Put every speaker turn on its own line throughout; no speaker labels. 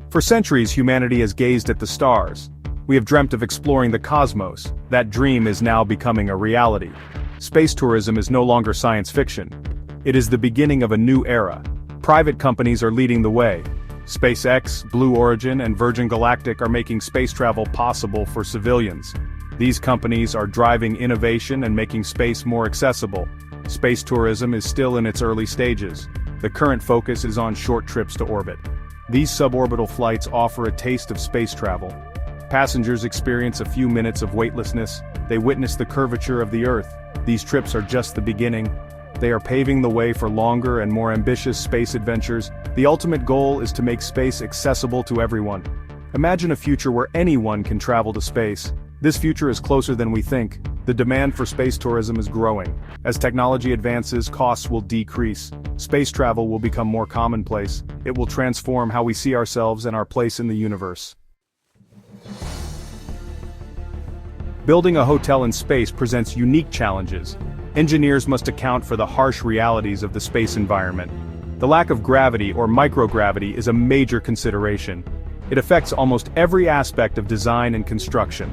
For centuries, humanity has gazed at the stars. We have dreamt of exploring the cosmos. That dream is now becoming a reality. Space tourism is no longer science fiction. It is the beginning of a new era. Private companies are leading the way. SpaceX, Blue Origin, and Virgin Galactic are making space travel possible for civilians. These companies are driving innovation and making space more accessible. Space tourism is still in its early stages. The current focus is on short trips to orbit. These suborbital flights offer a taste of space travel. Passengers experience a few minutes of weightlessness. They witness the curvature of the Earth. These trips are just the beginning. They are paving the way for longer and more ambitious space adventures. The ultimate goal is to make space accessible to everyone. Imagine a future where anyone can travel to space. This future is closer than we think. The demand for space tourism is growing. As technology advances, costs will decrease. Space travel will become more commonplace. It will transform how we see ourselves and our place in the universe. Building a hotel in space presents unique challenges. Engineers must account for the harsh realities of the space environment. The lack of gravity or microgravity is a major consideration. It affects almost every aspect of design and construction.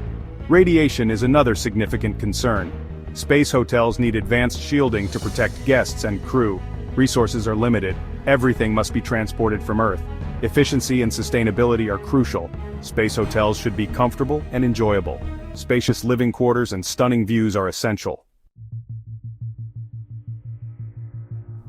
Radiation is another significant concern. Space hotels need advanced shielding to protect guests and crew. Resources are limited. Everything must be transported from Earth. Efficiency and sustainability are crucial. Space hotels should be comfortable and enjoyable. Spacious living quarters and stunning views are essential.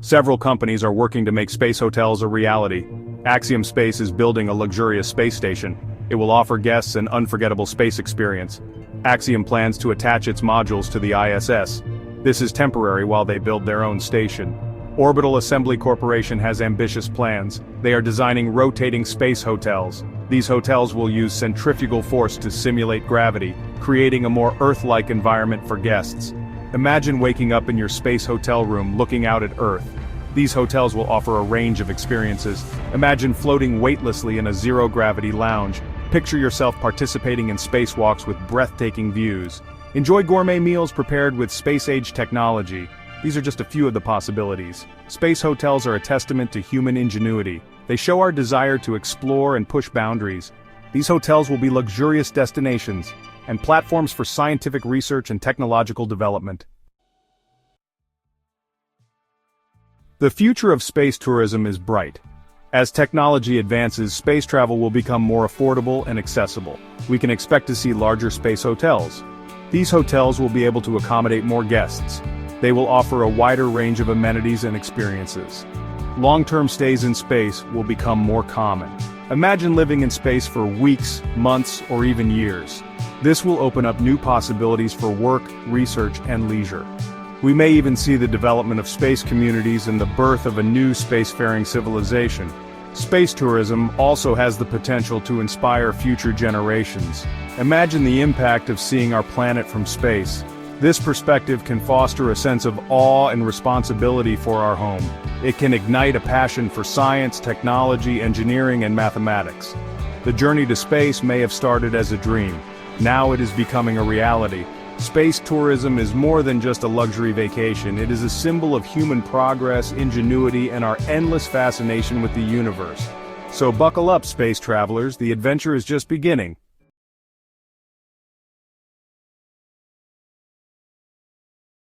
Several companies are working to make space hotels a reality. Axiom Space is building a luxurious space station. It will offer guests an unforgettable space experience. Axiom plans to attach its modules to the ISS. This is temporary while they build their own station. Orbital Assembly Corporation has ambitious plans. They are designing rotating space hotels. These hotels will use centrifugal force to simulate gravity, creating a more Earth-like environment for guests. Imagine waking up in your space hotel room looking out at Earth. These hotels will offer a range of experiences. Imagine floating weightlessly in a zero-gravity lounge. Picture yourself participating in spacewalks with breathtaking views. Enjoy gourmet meals prepared with space-age technology. These are just a few of the possibilities. Space hotels are a testament to human ingenuity. They show our desire to explore and push boundaries. These hotels will be luxurious destinations and platforms for scientific research and technological development. The future of space tourism is bright. As technology advances, space travel will become more affordable and accessible. We can expect to see larger space hotels. These hotels will be able to accommodate more guests. They will offer a wider range of amenities and experiences. Long-term stays in space will become more common. Imagine living in space for weeks, months, or even years. This will open up new possibilities for work, research, and leisure. We may even see the development of space communities and the birth of a new spacefaring civilization. Space tourism also has the potential to inspire future generations. Imagine the impact of seeing our planet from space. This perspective can foster a sense of awe and responsibility for our home. It can ignite a passion for science, technology, engineering, and mathematics. The journey to space may have started as a dream. Now it is becoming a reality. Space tourism is more than just a luxury vacation. It is a symbol of human progress, ingenuity, and our endless fascination with the universe. So buckle up, space travelers, the adventure is just beginning.